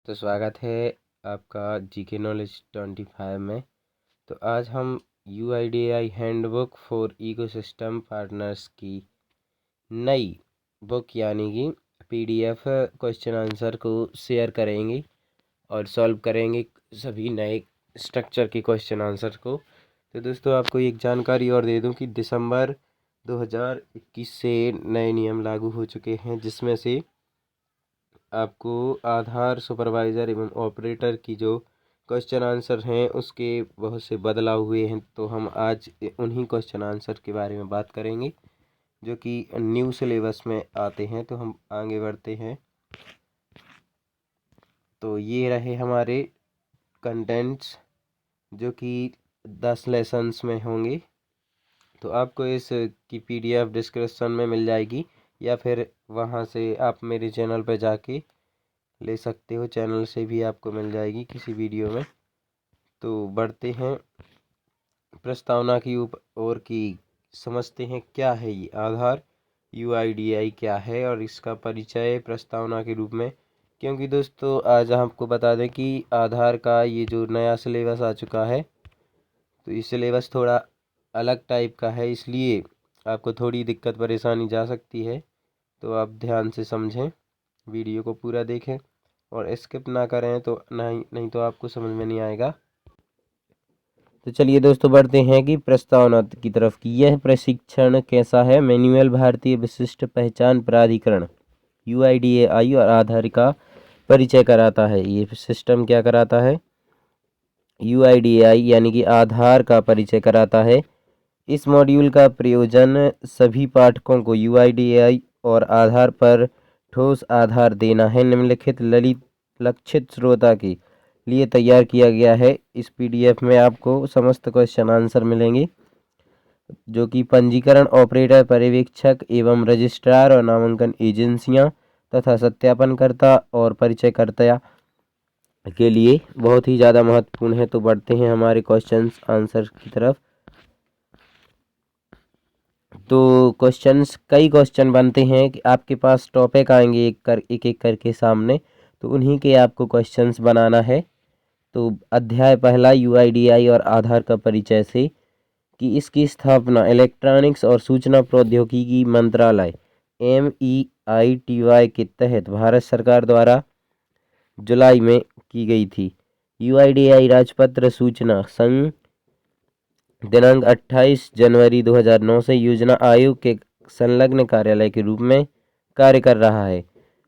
तो स्वागत है आपका जीके नॉलेज 25 में। तो आज हम UIDAI handbook for ecosystem partners की नई बुक यानी कि PDF क्वेश्चन आंसर को शेयर करेंगे और सॉल्व करेंगे सभी नए स्ट्रक्चर के क्वेश्चन आंसर को। तो दोस्तों आपको एक जानकारी और दे दूं कि दिसंबर 2021 से नए नियम लागू हो चुके हैं, जिसमें से आपको आधार सुपरवाइज़र एवं ऑपरेटर की जो क्वेश्चन आंसर हैं उसके बहुत से बदलाव हुए हैं। तो हम आज उन्हीं क्वेश्चन आंसर के बारे में बात करेंगे जो कि न्यू सिलेबस में आते हैं। तो हम आगे बढ़ते हैं। तो ये रहे हमारे कंटेंट्स जो कि 10 लेसन्स में होंगे। तो आपको इस की PDF डिस्क्रिप्शन में मिल जाएगी या फिर वहाँ से आप मेरे चैनल पर जाके ले सकते हो, चैनल से भी आपको मिल जाएगी किसी वीडियो में। तो बढ़ते हैं प्रस्तावना की ओर की समझते हैं क्या है ये आधार। UIDAI क्या है और इसका परिचय प्रस्तावना के रूप में। क्योंकि दोस्तों आज आपको बता दें कि आधार का ये जो नया सिलेबस आ चुका है, तो ये सिलेबस थोड़ा अलग टाइप का है, इसलिए आपको थोड़ी दिक्कत परेशानी जा सकती है। तो आप ध्यान से समझें, वीडियो को पूरा देखें और स्किप ना करें, तो नहीं तो आपको समझ में नहीं आएगा। तो चलिए दोस्तों बढ़ते हैं कि प्रस्तावना की तरफ की यह प्रशिक्षण कैसा है। मैनुअल भारतीय विशिष्ट पहचान प्राधिकरण UIDAI और आधार का परिचय कराता है। ये सिस्टम क्या कराता है? UIDAI यानी कि आधार का परिचय कराता है। इस मॉड्यूल का प्रयोजन सभी पाठकों को UIDAI और आधार पर ठोस आधार देना है। निम्नलिखित लक्षित श्रोता के लिए तैयार किया गया है। इस PDF में आपको समस्त क्वेश्चन आंसर मिलेंगे जो कि पंजीकरण, ऑपरेटर, पर्यवेक्षक एवं रजिस्ट्रार और नामांकन एजेंसियां तथा सत्यापनकर्ता और परिचयकर्ता के लिए बहुत ही ज़्यादा महत्वपूर्ण है। तो बढ़ते हैं हमारे क्वेश्चन आंसर की तरफ। तो कई क्वेश्चन बनते हैं कि आपके पास टॉपिक आएंगे एक एक करके सामने, तो उन्हीं के आपको क्वेश्चंस बनाना है। तो अध्याय पहला UIDAI और आधार का परिचय से कि इसकी स्थापना इलेक्ट्रॉनिक्स और सूचना प्रौद्योगिकी मंत्रालय MEITY के तहत भारत सरकार द्वारा जुलाई में की गई थी। UIDAI राजपत्र सूचना संघ दिनांक 28 जनवरी 2009 से योजना आयोग के संलग्न कार्यालय के रूप में कार्य कर रहा है,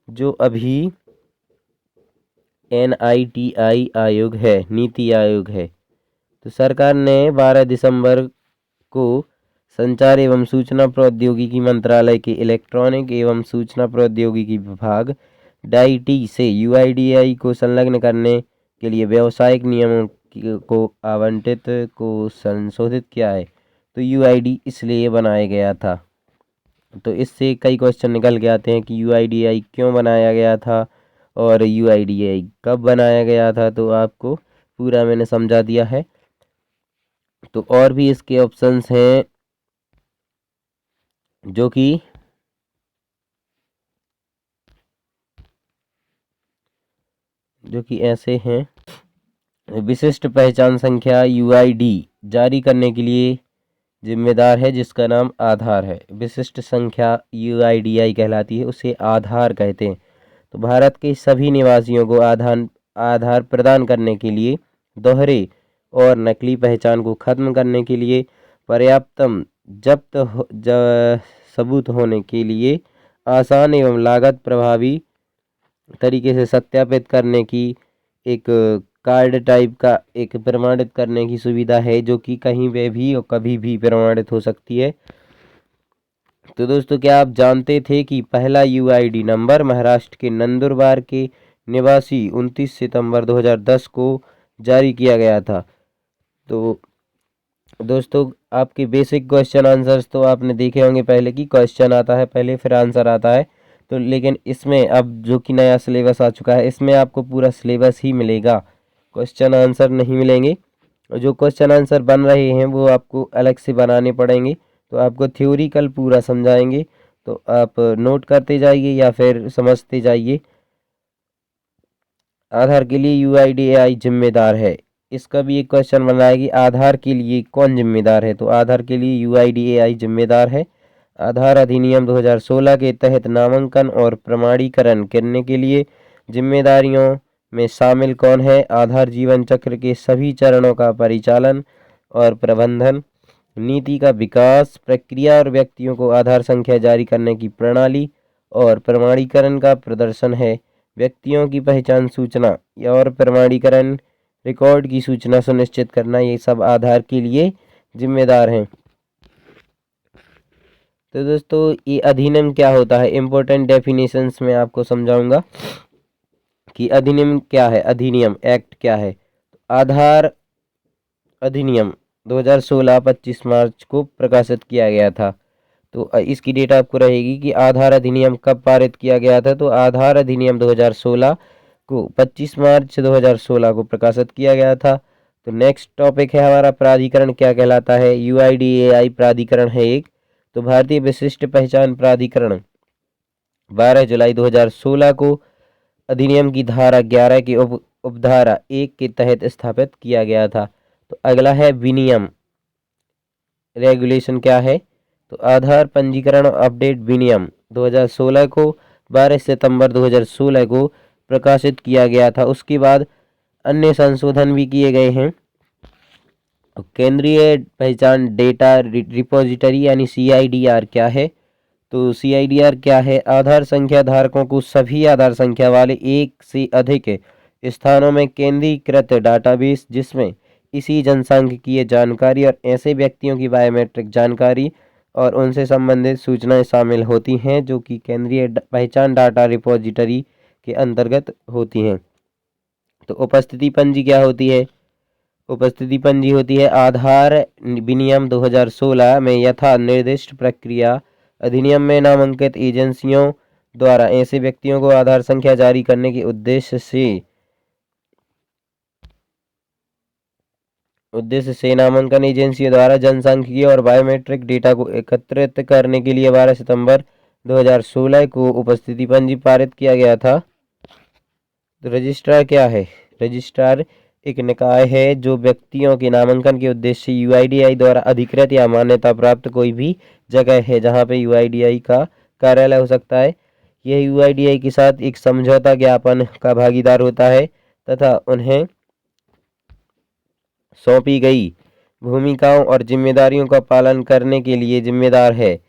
जो अभी NITI आयोग है, नीति आयोग है। तो सरकार ने 12 दिसंबर को संचार एवं सूचना प्रौद्योगिकी मंत्रालय के इलेक्ट्रॉनिक एवं सूचना प्रौद्योगिकी विभाग DIT से UIDAI को संलग्न करने के लिए व्यावसायिक नियमों को आवंटित को संशोधित किया है। तो UID इसलिए बनाया गया था। तो इससे कई क्वेश्चन निकल के आते हैं कि UIDAI क्यों बनाया गया था और UIDAI कब बनाया गया था। तो आपको पूरा मैंने समझा दिया है। तो और भी इसके ऑप्शंस हैं जो कि ऐसे हैं। विशिष्ट पहचान संख्या UID जारी करने के लिए जिम्मेदार है, जिसका नाम आधार है। विशिष्ट संख्या UIDAI कहलाती है, उसे आधार कहते हैं। तो भारत के सभी निवासियों को आधार प्रदान करने के लिए दोहरे और नकली पहचान को खत्म करने के लिए पर्याप्त सबूत होने के लिए आसान एवं लागत प्रभावी तरीके से सत्यापित करने की एक कार्ड टाइप का एक प्रमाणित करने की सुविधा है, जो कि कहीं पे भी और कभी भी प्रमाणित हो सकती है। तो दोस्तों क्या आप जानते थे कि पहला UID नंबर महाराष्ट्र के नंदुरबार के निवासी 29 सितंबर 2010 को जारी किया गया था। तो दोस्तों आपके बेसिक क्वेश्चन आंसर्स तो आपने देखे होंगे पहले, की क्वेश्चन आता है पहले फिर आंसर आता है। तो लेकिन इसमें अब जो कि नया सिलेबस आ चुका है, इसमें आपको पूरा सिलेबस ही मिलेगा, क्वेश्चन आंसर नहीं मिलेंगे। और जो क्वेश्चन आंसर बन रहे हैं वो आपको अलग से बनाने पड़ेंगे। तो आपको थ्योरिकल पूरा समझाएंगे, तो आप नोट करते जाइए या फिर समझते जाइए। आधार के लिए UIDAI जिम्मेदार है। इसका भी एक क्वेश्चन बना है कि आधार के लिए कौन जिम्मेदार है, तो आधार के लिए UIDAI जिम्मेदार है। आधार अधिनियम 2016 के तहत नामांकन और प्रमाणीकरण करने के लिए जिम्मेदारियों में शामिल कौन है? आधार जीवन चक्र के सभी चरणों का परिचालन और प्रबंधन, नीति का विकास, प्रक्रिया और व्यक्तियों को आधार संख्या जारी करने की प्रणाली और प्रमाणीकरण का प्रदर्शन है। व्यक्तियों की पहचान सूचना और प्रमाणीकरण रिकॉर्ड की सूचना सुनिश्चित करना, ये सब आधार के लिए जिम्मेदार हैं। तो दोस्तों ये अधिनियम क्या होता है, इम्पोर्टेंट डेफिनेशंस में आपको समझाऊंगा कि अधिनियम क्या है, अधिनियम एक्ट क्या है। आधार अधिनियम 2016 25 मार्च को प्रकाशित किया गया था। तो इसकी डेट आपको रहेगी कि आधार अधिनियम कब पारित किया गया था, तो आधार अधिनियम 2016 को 25 मार्च 2016 को प्रकाशित किया गया था। तो नेक्स्ट टॉपिक है हमारा प्राधिकरण क्या कहलाता है। UIDAI प्राधिकरण है एक। तो भारतीय विशिष्ट पहचान प्राधिकरण 12 जुलाई 2016 को अधिनियम की धारा 11 की उपधारा 1 के तहत स्थापित किया गया था। तो अगला है विनियम, रेगुलेशन क्या है, तो आधार पंजीकरण अपडेट विनियम 2016 को 12 सितंबर 2016 को प्रकाशित किया गया था। उसके बाद अन्य संशोधन भी किए गए हैं। केंद्रीय पहचान डेटा रिपोजिटरी यानी CIDR क्या है, तो CIDR क्या है, आधार संख्या धारकों को सभी आधार संख्या वाले एक से अधिक स्थानों में केंद्रीकृत डाटाबेस जिसमें इसी जनसांख्यिकीय जानकारी और ऐसे व्यक्तियों की बायोमेट्रिक जानकारी और उनसे संबंधित सूचनाएं शामिल होती हैं जो कि केंद्रीय पहचान डाटा रिपोजिटरी के अंतर्गत होती हैं। तो उपस्थिति पंजी क्या होती है, उपस्थिति पंजी होती है आधार विनियम 2016 में यथा निर्दिष्ट प्रक्रिया अधिनियम में नामांकित एजेंसियों द्वारा ऐसे व्यक्तियों को आधार संख्या जारी करने के उद्देश्य से नामांकन एजेंसियों द्वारा जनसांख्यिकीय और बायोमेट्रिक डेटा को एकत्रित करने के लिए 12 सितंबर 2016 को उपस्थिति पंजी पारित किया गया था। तो रजिस्ट्रार क्या है, रजिस्ट्रार एक निकाय है जो व्यक्तियों के नामांकन के उद्देश्य से UIDAI द्वारा अधिकृत या मान्यता प्राप्त कोई भी जगह है जहां पे UIDAI का कार्यालय हो सकता है। यह UIDAI के साथ एक समझौता ज्ञापन का भागीदार होता है तथा उन्हें सौंपी गई भूमिकाओं और जिम्मेदारियों का पालन करने के लिए जिम्मेदार है।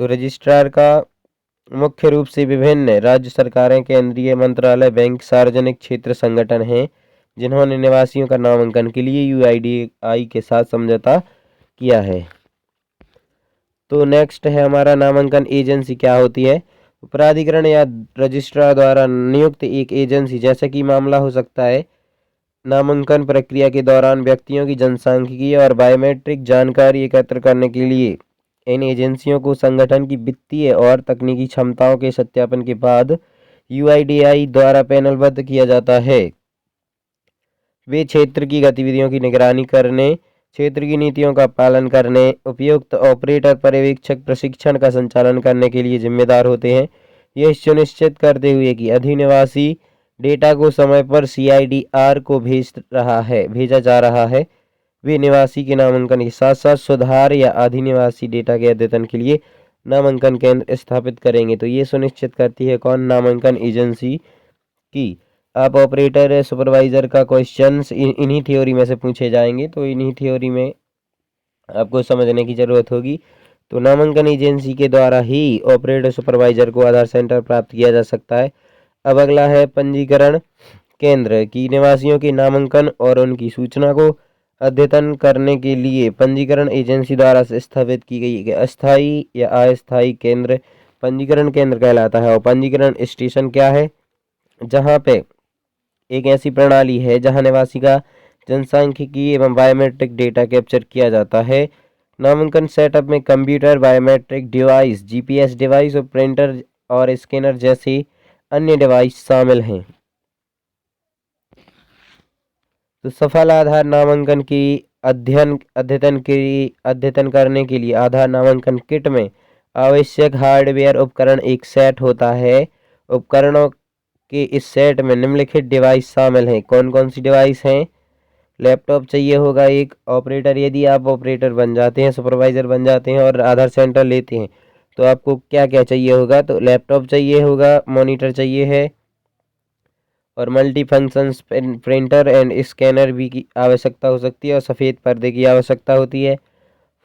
तो रजिस्ट्रार का मुख्य रूप से विभिन्न राज्य सरकारें, केंद्रीय मंत्रालय, बैंक, सार्वजनिक क्षेत्र संगठन हैं जिन्होंने निवासियों का नामांकन के लिए UIDAI के साथ समझौता किया है। तो नेक्स्ट है हमारा नामांकन एजेंसी क्या होती है। प्राधिकरण या रजिस्ट्रार द्वारा नियुक्त एक एजेंसी जैसे कि मामला हो सकता है नामांकन प्रक्रिया के दौरान व्यक्तियों की जनसांख्यिकीय और बायोमेट्रिक जानकारी एकत्र करने के लिए। इन एजेंसियों को संगठन की वित्तीय और तकनीकी क्षमताओं के सत्यापन के बाद UIDAI द्वारा पैनलबद्ध किया जाता है। वे क्षेत्र की गतिविधियों की निगरानी करने, क्षेत्र की नीतियों का पालन करने, उपयुक्त ऑपरेटर पर्यवेक्षक प्रशिक्षण का संचालन करने के लिए जिम्मेदार होते हैं। यह सुनिश्चित करते हुए कि अधिनिवासी डेटा को समय पर CIDR को भेजा जा रहा है, वे निवासी के नामांकन के साथ साथ सुधार या अधिनिवासी डेटा के अद्यतन के लिए नामांकन केंद्र स्थापित करेंगे। तो ये सुनिश्चित करती है कौन, नामांकन एजेंसी की। आप ऑपरेटर सुपरवाइजर का क्वेश्चंस इन्हीं थ्योरी में से पूछे जाएंगे, तो इन्हीं थ्योरी में आपको समझने की जरूरत होगी। तो नामांकन एजेंसी के द्वारा ही ऑपरेटर सुपरवाइजर को आधार सेंटर प्राप्त किया जा सकता है। अब अगला है पंजीकरण केंद्र की निवासियों के नामांकन और उनकी सूचना को अद्यतन करने के लिए पंजीकरण एजेंसी द्वारा स्थापित की गई अस्थायी या अस्थायी केंद्र पंजीकरण केंद्र कहलाता है। और पंजीकरण स्टेशन क्या है, जहां पे एक ऐसी प्रणाली है जहां निवासी का जनसांख्यिकीय एवं बायोमेट्रिक डेटा कैप्चर किया जाता है। नामांकन सेटअप में computer, biometric device, GPS device और प्रिंटर और स्कैनर जैसे अन्य डिवाइस शामिल हैं। तो सफल आधार नामांकन की अद्यतन करने के लिए आधार नामांकन किट में आवश्यक हार्डवेयर उपकरण एक सेट होता है। उपकरणों के इस सेट में निम्नलिखित डिवाइस शामिल हैं। कौन कौन सी डिवाइस हैं? लैपटॉप चाहिए होगा एक। ऑपरेटर, यदि आप ऑपरेटर बन जाते हैं, सुपरवाइजर बन जाते हैं और आधार सेंटर लेते हैं तो आपको क्या क्या चाहिए होगा? तो लैपटॉप चाहिए होगा, मॉनिटर चाहिए है, और multi functions printer and scanner भी की आवश्यकता हो सकती है, और सफ़ेद पर्दे की आवश्यकता होती है,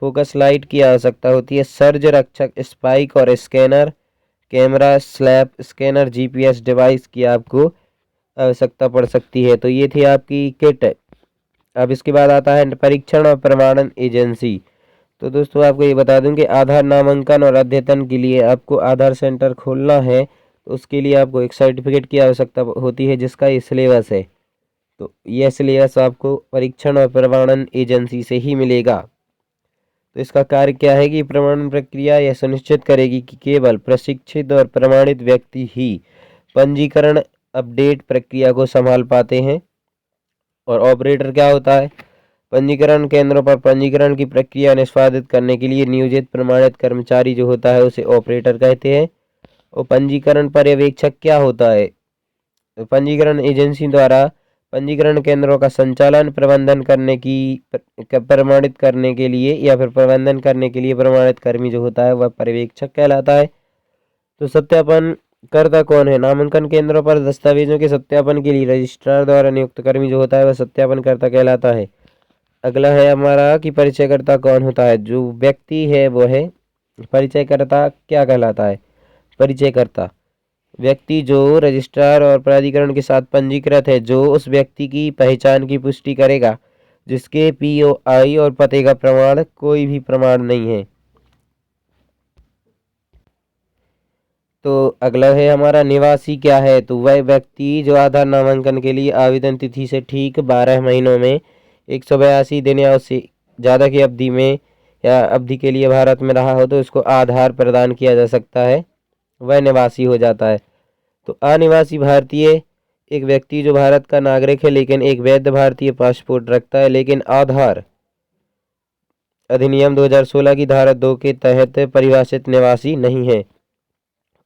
फोकस लाइट की आवश्यकता होती है, सर्ज रक्षक स्पाइक और scanner, camera, slab scanner, GPS device की आपको आवश्यकता पड़ सकती है। तो ये थी आपकी किट। अब इसके बाद आता है परीक्षण और प्रमाणन एजेंसी। तो दोस्तों आपको ये बता दूं कि आधार नामांकन और अद्यतन के लिए आपको आधार सेंटर खोलना है तो उसके लिए आपको एक सर्टिफिकेट की आवश्यकता होती है जिसका ये सिलेबस है। तो यह सिलेबस आपको परीक्षण और प्रमाणन एजेंसी से ही मिलेगा। तो इसका कार्य क्या है कि प्रमाणन प्रक्रिया यह सुनिश्चित करेगी कि केवल प्रशिक्षित और प्रमाणित व्यक्ति ही पंजीकरण अपडेट प्रक्रिया को संभाल पाते हैं। और ऑपरेटर क्या होता है? पंजीकरण केंद्रों पर पंजीकरण की प्रक्रिया निष्पादित करने के लिए नियोजित प्रमाणित कर्मचारी जो होता है उसे ऑपरेटर कहते हैं। और पंजीकरण पर्यवेक्षक क्या होता है? पंजीकरण एजेंसी द्वारा पंजीकरण केंद्रों का संचालन प्रबंधन करने की प्रमाणित करने के लिए या फिर प्रबंधन करने के लिए प्रमाणित कर्मी जो होता है वह पर्यवेक्षक कहलाता है। तो सत्यापन कर्ता कौन है? नामांकन केंद्रों पर दस्तावेजों के सत्यापन के लिए रजिस्ट्रार द्वारा नियुक्त कर्मी जो होता है वह सत्यापन कर्ता कहलाता है। अगला है हमारा कि परिचयकर्ता कौन होता है? जो व्यक्ति है वो है परिचयकर्ता। क्या कहलाता है? परिचयकर्ता व्यक्ति जो रजिस्ट्रार और प्राधिकरण के साथ पंजीकृत है, जो उस व्यक्ति की पहचान की पुष्टि करेगा जिसके पीओआई और पते का प्रमाण कोई भी प्रमाण नहीं है। तो अगला है हमारा निवासी क्या है? तो वह व्यक्ति जो आधार नामांकन के लिए आवेदन तिथि से ठीक 12 महीनों में 182 दिन या उससे ज़्यादा की अवधि में या अवधि के लिए भारत में रहा हो तो उसको आधार प्रदान किया जा सकता है, वह निवासी हो जाता है। तो अनिवासी भारतीय एक व्यक्ति जो भारत का नागरिक है लेकिन एक वैध भारतीय पासपोर्ट रखता है लेकिन आधार अधिनियम 2016 की धारा 2 के तहत परिभाषित निवासी नहीं है।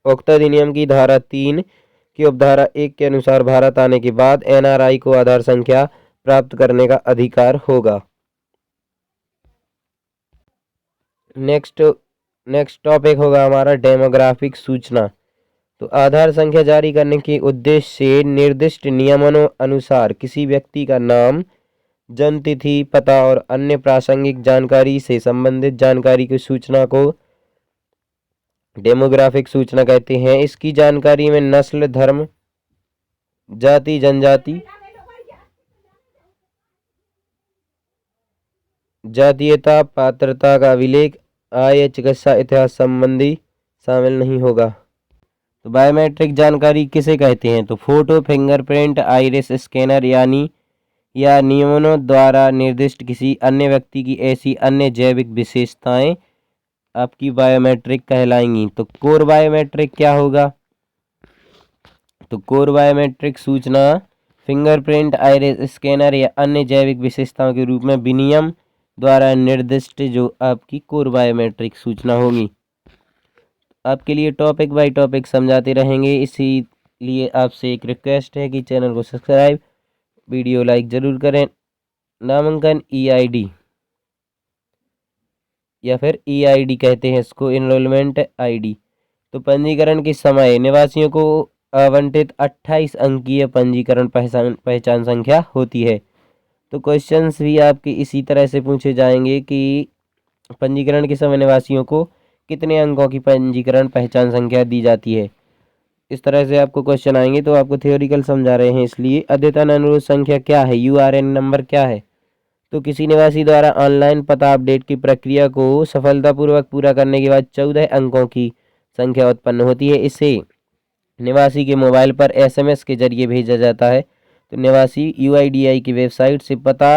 उक्त अधिनियम की धारा 3 की उपधारा 1 के अनुसार भारत आने के बाद एनआरआई को आधार संख्या प्राप्त करने का अधिकार होगा। नेक्स्ट टॉपिक होगा हमारा डेमोग्राफिक सूचना। तो आधार संख्या जारी करने के उद्देश्य से निर्दिष्ट नियमों अनुसार किसी व्यक्ति का नाम, जन्म तिथि, पता और अन्य प्रासंगिक जानकारी से संबंधित जानकारी की सूचना को डेमोग्राफिक सूचना कहते हैं। इसकी जानकारी में नस्ल, धर्म, जाति, जनजाति, जातीयता, पात्रता का अभिलेख, आय, चिकित्सा इतिहास संबंधी शामिल नहीं होगा। तो बायोमेट्रिक जानकारी किसे कहते हैं? तो फोटो, फिंगरप्रिंट, आइरिस स्कैनर या नियमों द्वारा निर्दिष्ट किसी अन्य व्यक्ति की ऐसी अन्य जैविक विशेषताएं आपकी बायोमेट्रिक कहलाएंगी। तो कोर बायोमेट्रिक क्या होगा? तो कोर बायोमेट्रिक सूचना फिंगरप्रिंट, आइरिस स्कैनर या अन्य जैविक विशेषताओं के रूप में विनियम द्वारा निर्दिष्ट जो आपकी कोर बायोमेट्रिक सूचना होगी। आपके लिए टॉपिक बाय टॉपिक समझाते रहेंगे, इसीलिए आपसे एक रिक्वेस्ट है कि चैनल को सब्सक्राइब, वीडियो लाइक ज़रूर करें। नामांकन ईआईडी या फिर ईआईडी कहते हैं इसको, इनरोलमेंट आईडी। तो पंजीकरण के समय निवासियों को आवंटित 28 अंकीय पंजीकरण पहचान संख्या होती है। तो क्वेश्चंस भी आपके इसी तरह से पूछे जाएंगे कि पंजीकरण के समय निवासियों को कितने अंकों की पंजीकरण पहचान संख्या दी जाती है। इस तरह से आपको क्वेश्चन आएंगे, तो आपको थ्योरिकल समझा रहे हैं इसलिए। अद्यतन अनुरोध संख्या क्या है? यूआरएन नंबर क्या है? तो किसी निवासी द्वारा ऑनलाइन पता अपडेट की प्रक्रिया को सफलतापूर्वक पूरा करने के बाद 14 अंकों की संख्या उत्पन्न होती है। इसे निवासी के मोबाइल पर एसएमएस के जरिए भेजा जाता है। तो निवासी यूआईडीआई की वेबसाइट से पता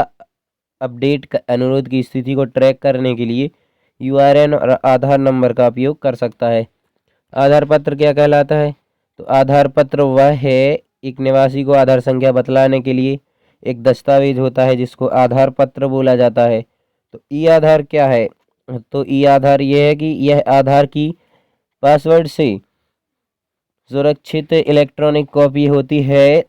अपडेट का अनुरोध की स्थिति को ट्रैक करने के लिए यूआरएन और आधार नंबर का उपयोग कर सकता है। आधार पत्र क्या कहलाता है? तो आधार पत्र वह है एक निवासी को आधार संख्या बतलाने के लिए एक दस्तावेज होता है जिसको आधार पत्र बोला जाता है। तो ई आधार क्या है? तो ई आधार यह है कि यह आधार की पासवर्ड से सुरक्षित इलेक्ट्रॉनिक कॉपी होती है।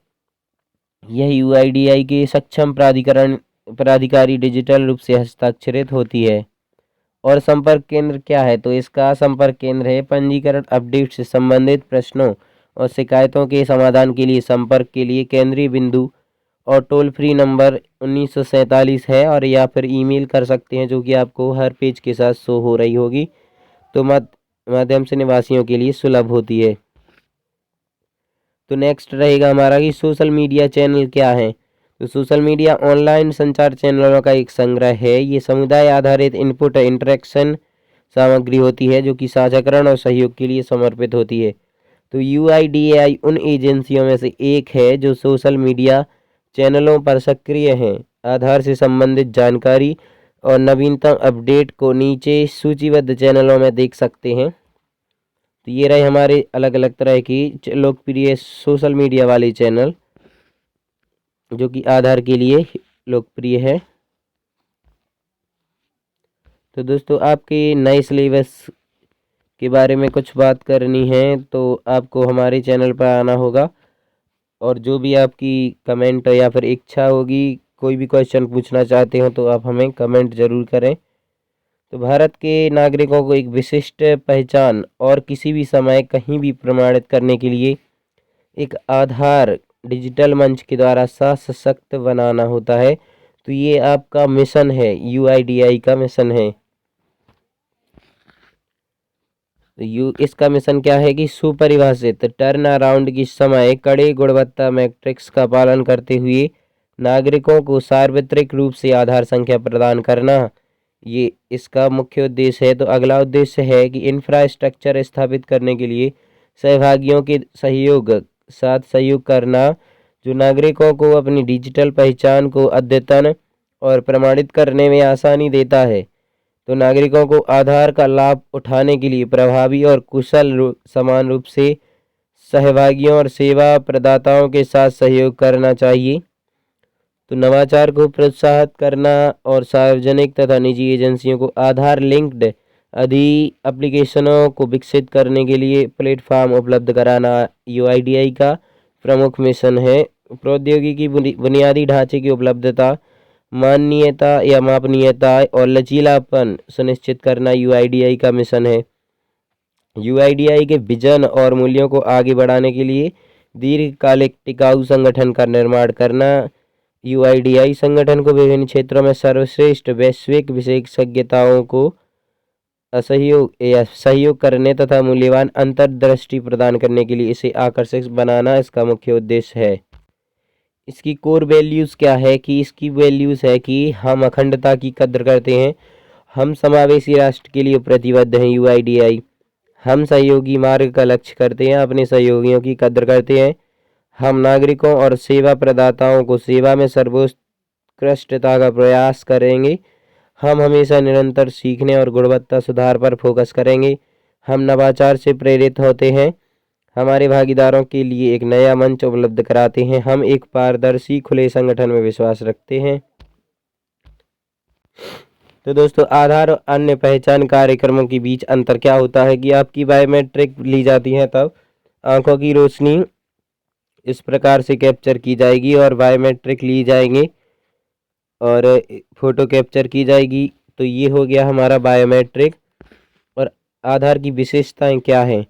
यह यूआईडीआई के सक्षम प्राधिकारी डिजिटल रूप से हस्ताक्षरित होती है। और संपर्क केंद्र क्या है? तो इसका संपर्क केंद्र है पंजीकरण अपडेट से संबंधित प्रश्नों और शिकायतों के समाधान के लिए संपर्क के लिए केंद्रीय बिंदु और टोल फ्री नंबर 1947 है, और या फिर ईमेल कर सकते हैं, जो कि आपको हर पेज के साथ शो हो रही होगी। तो माध्यम से निवासियों के लिए सुलभ होती है। तो नेक्स्ट रहेगा हमारा कि सोशल मीडिया चैनल क्या है? तो सोशल मीडिया ऑनलाइन संचार चैनलों का एक संग्रह है। ये समुदाय आधारित इनपुट इंटरेक्शन सामग्री होती है जो कि साझाकरण और सहयोग के लिए समर्पित होती है। तो यूआईडीएआई उन एजेंसियों में से एक है जो सोशल मीडिया चैनलों पर सक्रिय हैं। आधार से संबंधित जानकारी और नवीनतम अपडेट को नीचे सूचीबद्ध चैनलों में देख सकते हैं। तो ये रहे हमारे अलग अलग तरह की लोकप्रिय सोशल मीडिया वाले चैनल जो कि आधार के लिए लोकप्रिय है। तो दोस्तों, आपके नए सिलेबस के बारे में कुछ बात करनी है तो आपको हमारे चैनल पर आना होगा, और जो भी आपकी कमेंट या फिर इच्छा होगी, कोई भी क्वेश्चन पूछना चाहते हो तो आप हमें कमेंट ज़रूर करें। तो भारत के नागरिकों को एक विशिष्ट पहचान और किसी भी समय कहीं भी प्रमाणित करने के लिए एक आधार डिजिटल मंच के द्वारा सशक्त बनाना होता है। तो ये आपका मिशन है, यूआईडीआई का मिशन है। तो इसका मिशन क्या है कि सुपरिभाषित टर्न अराउंड की समय कड़े गुणवत्ता मैट्रिक्स का पालन करते हुए नागरिकों को सार्वत्रिक रूप से आधार संख्या प्रदान करना, ये इसका मुख्य उद्देश्य है। तो अगला उद्देश्य है कि इंफ्रास्ट्रक्चर स्थापित करने के लिए सहभागियों के सहयोग करना, जो नागरिकों को अपनी डिजिटल पहचान को अद्यतन और प्रमाणित करने में आसानी देता है। तो नागरिकों को आधार का लाभ उठाने के लिए प्रभावी और कुशल समान रूप से सहभागियों और सेवा प्रदाताओं के साथ सहयोग करना चाहिए। तो नवाचार को प्रोत्साहित करना और सार्वजनिक तथा निजी एजेंसियों को आधार लिंक्ड एप्लीकेशनों को विकसित करने के लिए प्लेटफॉर्म उपलब्ध कराना यूआईडीआई का प्रमुख मिशन है। प्रौद्योगिकी बुनियादी ढांचे की उपलब्धता, माननीयता या मापनीयता और लचीलापन सुनिश्चित करना यूआईडीआई का मिशन है। यूआईडीआई के विजन और मूल्यों को आगे बढ़ाने के लिए दीर्घकालिक टिकाऊ संगठन का निर्माण करना। यूआईडीआई संगठन को विभिन्न क्षेत्रों में सर्वश्रेष्ठ वैश्विक विशेषज्ञताओं को सहयोग करने तथा मूल्यवान अंतर्दृष्टि प्रदान करने के लिए इसे आकर्षक बनाना इसका मुख्य उद्देश्य है। इसकी कोर वैल्यूज़ क्या है? कि इसकी वैल्यूज़ है कि हम अखंडता की कद्र करते हैं, हम समावेशी राष्ट्र के लिए प्रतिबद्ध हैं यूआईडीआई, हम सहयोगी मार्ग का लक्ष्य करते हैं, अपने सहयोगियों की कद्र करते हैं, हम नागरिकों और सेवा प्रदाताओं को सेवा में सर्वोत्कृष्टता का प्रयास करेंगे, हम हमेशा निरंतर सीखने और गुणवत्ता सुधार पर फोकस करेंगे, हम नवाचार से प्रेरित होते हैं, हमारे भागीदारों के लिए एक नया मंच उपलब्ध कराते हैं, हम एक पारदर्शी खुले संगठन में विश्वास रखते हैं। तो दोस्तों, आधार और अन्य पहचान कार्यक्रमों के बीच अंतर क्या होता है कि आपकी बायोमेट्रिक ली जाती है तब आंखों की रोशनी इस प्रकार से कैप्चर की जाएगी और बायोमेट्रिक ली जाएंगे और फोटो कैप्चर की जाएगी। तो ये हो गया हमारा बायोमेट्रिक। और आधार की विशेषताएं क्या हैं?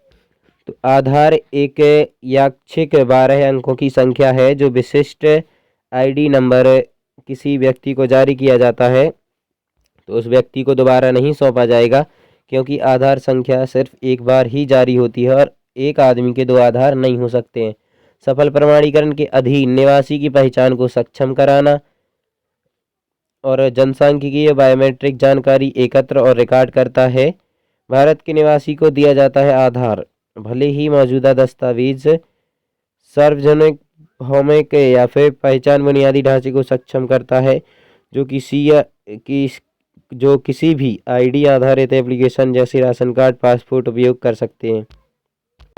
तो आधार एक यादृच्छिक 12 अंकों की संख्या है जो विशिष्ट आईडी नंबर किसी व्यक्ति को जारी किया जाता है, तो उस व्यक्ति को दोबारा नहीं सौंपा जाएगा, क्योंकि आधार संख्या सिर्फ एक बार ही जारी होती है और एक आदमी के दो आधार नहीं हो सकते हैं। सफल प्रमाणीकरण के अधीन निवासी की पहचान को सक्षम कराना और जनसांख्यिकीय बायोमेट्रिक जानकारी एकत्र और रिकॉर्ड करता है। भारत के निवासी को दिया जाता है आधार, भले ही मौजूदा दस्तावेज सार्वजनिक भौमिक या फिर पहचान बुनियादी ढांचे को सक्षम करता है, जो किसी भी आईडी आधारित एप्लीकेशन जैसे राशन कार्ड, पासपोर्ट उपयोग कर सकते हैं।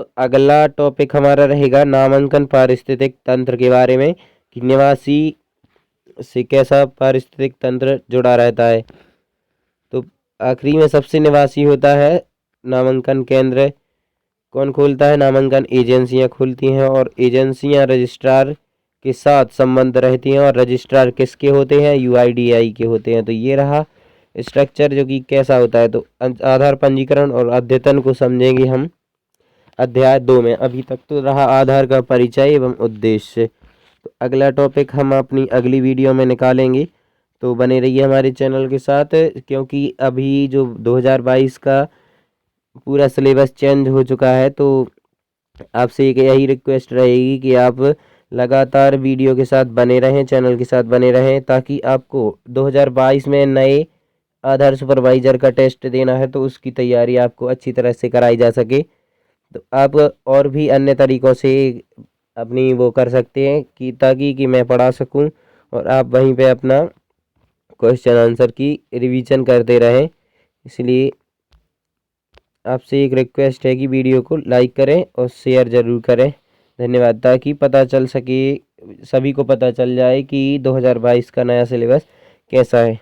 तो अगला टॉपिक हमारा रहेगा नामांकन पारिस्थितिक तंत्र के बारे में, कि निवासी से कैसा पारिस्थितिक तंत्र जुड़ा रहता है। तो आखिरी में सबसे निवासी होता है नामांकन केंद्र, कौन खोलता है? नामांकन एजेंसियां खोलती हैं, और एजेंसियां रजिस्ट्रार के साथ संबंध रहती हैं, और रजिस्ट्रार किसके होते हैं? UIDAI के होते हैं। तो ये रहा स्ट्रक्चर जो कि कैसा होता है। तो आधार पंजीकरण और अद्यतन को समझेंगे हम अध्याय 2 में। अभी तक तो रहा आधार का परिचय एवं उद्देश्य। तो अगला टॉपिक हम अपनी अगली वीडियो में निकालेंगे, तो बने रहिए हमारे चैनल के साथ, क्योंकि अभी जो 2022 का पूरा सिलेबस चेंज हो चुका है। तो आपसे एक यही रिक्वेस्ट रहेगी कि आप लगातार वीडियो के साथ बने रहें, चैनल के साथ बने रहें, ताकि आपको 2022 में नए आधार सुपरवाइजर का टेस्ट देना है, तो उसकी तैयारी आपको अच्छी तरह से कराई जा सके। तो आप और भी अन्य तरीक़ों से अपनी वो कर सकते हैं कि ताकि मैं पढ़ा सकूं, और आप वहीं पे अपना क्वेश्चन आंसर की रिवीजन करते रहें। इसलिए आपसे एक रिक्वेस्ट है कि वीडियो को लाइक करें और शेयर ज़रूर करें। धन्यवाद। ताकि पता चल सके, सभी को पता चल जाए कि 2022 का नया सिलेबस कैसा है।